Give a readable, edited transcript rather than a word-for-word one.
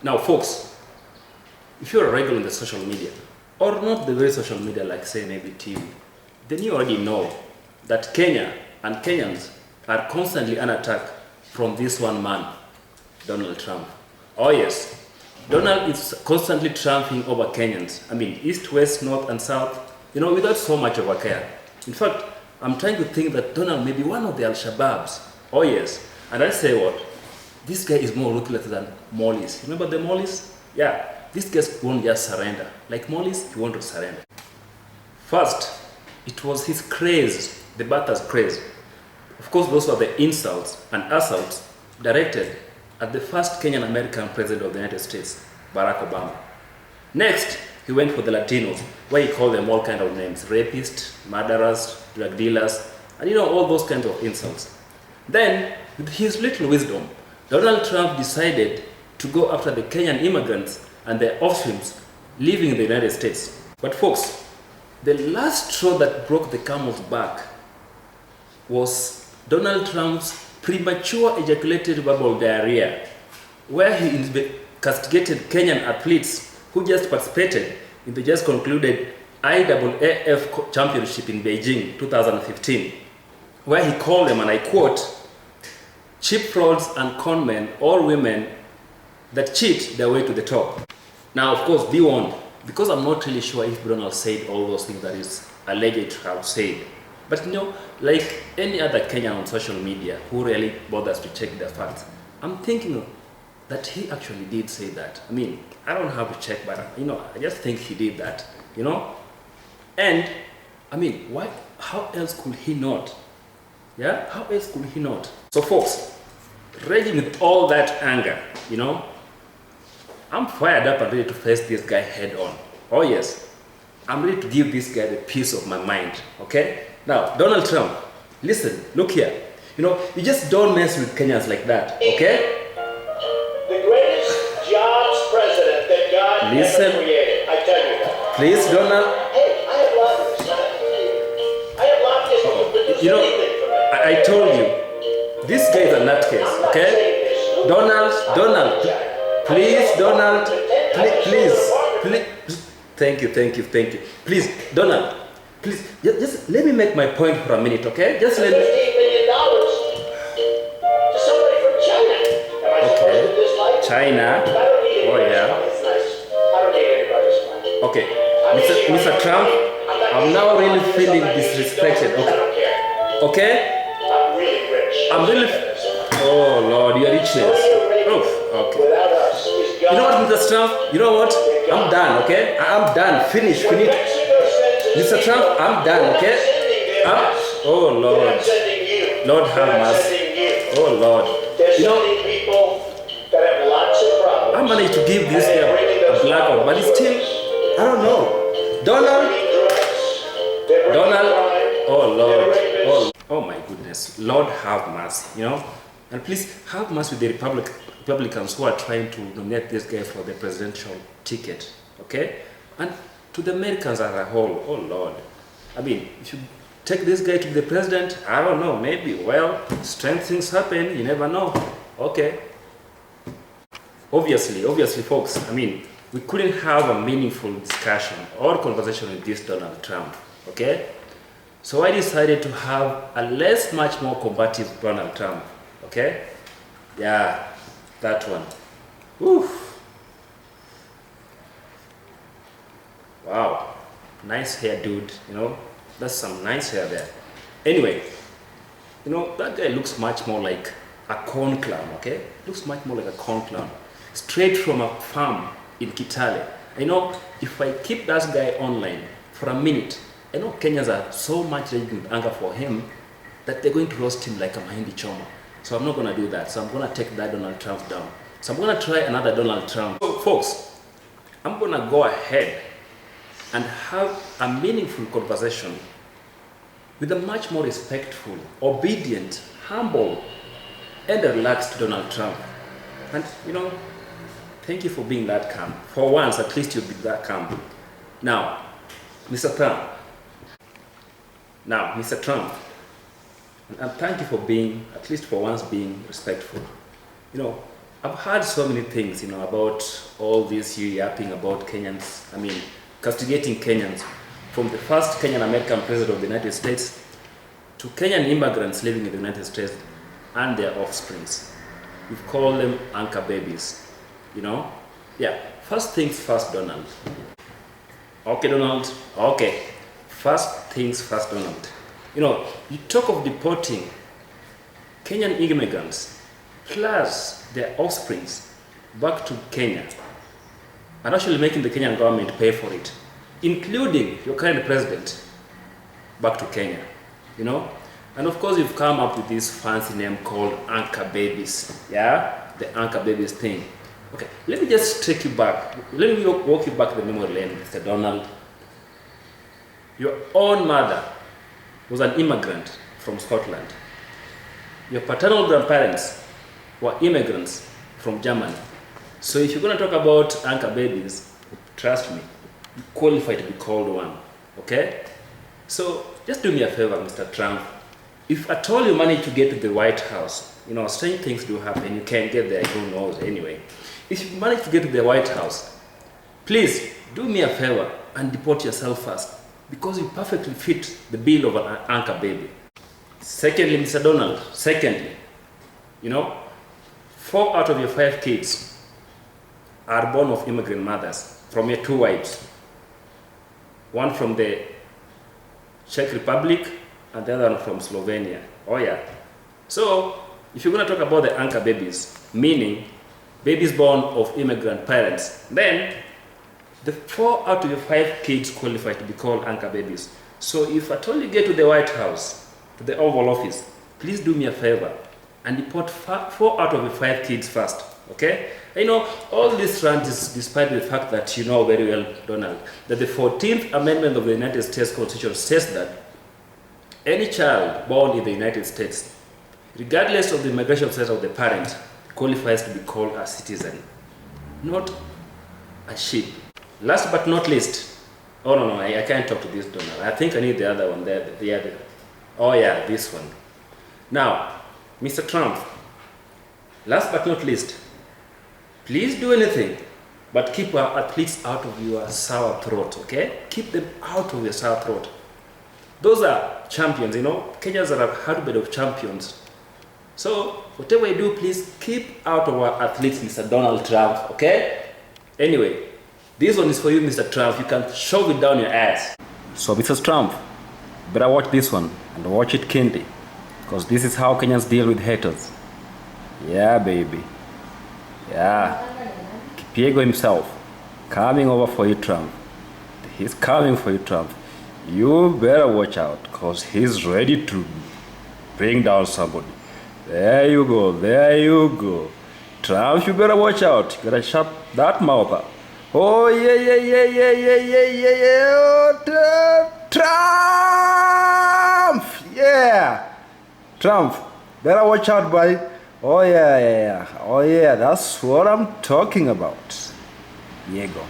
Now, folks, if you're a regular in the social media, or not the very social media like say maybe TV, then you already know that Kenya and Kenyans are constantly under attack from this one man, Donald Trump. Oh yes, Donald is constantly triumphing over Kenyans. I mean, east, west, north, and south, without so much of a care. In fact, I'm trying to think that Donald may be one of the Al-Shabaabs. Oh yes, and I say what? This guy is more ruthless than Mollies. Remember the Mollies? Yeah, this guy won't just surrender. Like Mollies, he won't surrender. First, it was his craze, the Baathist craze. Of course, those were the insults and assaults directed at the first Kenyan American president of the United States, Barack Obama. Next, he went for the Latinos, where he called them all kinds of names: rapists, murderers, drug dealers, and all those kinds of insults. Then, with his little wisdom, Donald Trump decided to go after the Kenyan immigrants and their offspring living in the United States. But folks, the last straw that broke the camel's back was Donald Trump's premature ejaculated verbal diarrhea, where he castigated Kenyan athletes who just participated in the just concluded IAAF championship in Beijing 2015, where he called them, and I quote, cheap frauds and conmen, or women that cheat their way to the top. Now, of course, be warned, because I'm not really sure if Donald said all those things that is alleged to have said. But like any other Kenyan on social media who really bothers to check their facts, I'm thinking that he actually did say that. I mean, I don't have to check, but I just think he did that, And, I mean, why? How else could he not? Yeah, how else could he not? So folks, raging with all that anger, I'm fired up and ready to face this guy head on. Oh yes, I'm ready to give this guy the peace of my mind, okay? Now, Donald Trump, listen, look here. You just don't mess with Kenyans like that, okay? The greatest jobs president that God ever created, I tell you that. Please, Donald. Hey, I have lobbyists. I have lobbyists who will produce anything for me. I told you, this guy is a nutcase, okay? Donald, please, Donald, please. Thank you. Please, Donald, please, just let me make my point for a minute, okay? Just let me. $15 billion to somebody from China. Am I supposed to dislike China. Oh yeah. It's nice. I don't need anybody's money. Okay, Mr. Trump, I'm now really feeling disrespected. Okay? I'm really rich. I'm really. Oh Lord, your richness. Oh, okay. Without us, is God. You know what, Mr. Trump? You know what? I'm done, okay? I'm done. Finish. Mr. Trump, I'm done, okay? Oh Lord. Lord have mercy. Oh Lord. People that have lots of problems. I managed to give this guy a blackout, but it's still, I don't know. Donald, oh Lord, oh my goodness, Lord have mercy, and please have mercy with the Republicans who are trying to nominate this guy for the presidential ticket, okay? And to the Americans as a whole, oh Lord, I mean, if you take this guy to be the president, I don't know, maybe, strange things happen, you never know, okay? Obviously, folks, I mean, we couldn't have a meaningful discussion or conversation with this Donald Trump, okay? So I decided to have a much more combative Donald Trump, okay? Yeah, that one. Oof. Wow, nice hair, dude, that's some nice hair there. Anyway, that guy looks much more like a corn clown, okay? Looks much more like a corn clown. Straight from a farm in Kitale. If I keep that guy online for a minute, I know Kenyans are so much raging with anger for him that they're going to roast him like a mahindi choma. So I'm not going to do that. So I'm going to take that Donald Trump down. So I'm going to try another Donald Trump. So folks, I'm going to go ahead and have a meaningful conversation with a much more respectful, obedient, humble, and relaxed Donald Trump. And thank you for being that calm. For once, at least you'll be that calm. Now, Mr. Trump, and thank you for being, at least for once, being respectful. I've heard so many things, about all this yapping about Kenyans, castigating Kenyans, from the first Kenyan American president of the United States to Kenyan immigrants living in the United States and their offsprings. We've called them anchor babies, Yeah, first things first, Donald. Okay, Donald, okay. First things first, Donald. You talk of deporting Kenyan immigrants plus their offsprings back to Kenya and actually making the Kenyan government pay for it, including your current president back to Kenya, And of course you've come up with this fancy name called anchor babies, yeah? The anchor babies thing. Okay, let me just take you back. Let me walk you back the memory lane, Mr. Donald. Your own mother was an immigrant from Scotland. Your paternal grandparents were immigrants from Germany. So if you're going to talk about anchor babies, trust me, you qualify to be called one, okay? So just do me a favor, Mr. Trump. If at all you manage to get to the White House, strange things do happen, you can't get there, who knows anyway. If you manage to get to the White House, please do me a favor and deport yourself first, because you perfectly fit the bill of an anchor baby. Secondly, Mr. Donald, 4 out of your 5 kids are born of immigrant mothers from your 2 wives. One from the Czech Republic and the other one from Slovenia. Oh yeah. So, if you're going to talk about the anchor babies, meaning babies born of immigrant parents, then the 4 out of your 5 kids qualify to be called anchor babies. So if at all you get to the White House, to the Oval Office, please do me a favor and deport 4 out of your 5 kids first, okay? All this rant is despite the fact that you know very well, Donald, that the 14th Amendment of the United States Constitution says that any child born in the United States, regardless of the immigration status of the parent, qualifies to be called a citizen, not a sheep. Last but not least, oh no, I can't talk to this, Donald. I think I need the other one there, the other. Oh yeah, this one. Now, Mr. Trump, last but not least, please do anything, but keep our athletes out of your sour throat, okay? Keep them out of your sour throat. Those are champions, Kenyans are a hotbed of champions. So, whatever you do, please keep out of our athletes, Mr. Donald Trump, okay? Anyway, this one is for you, Mr. Trump. You can shove it down your ass. So, Mr. Trump, better watch this one and watch it keenly, because this is how Kenyans deal with haters. Yeah, baby. Yeah. Kipyego himself coming over for you, Trump. He's coming for you, Trump. You better watch out, because he's ready to bring down somebody. There you go. Trump, you better watch out. You gotta shut that mouth up. Oh, yeah. Trump! Yeah! Trump, better watch out, buddy. Oh, yeah. Oh, yeah, that's what I'm talking about. Diego.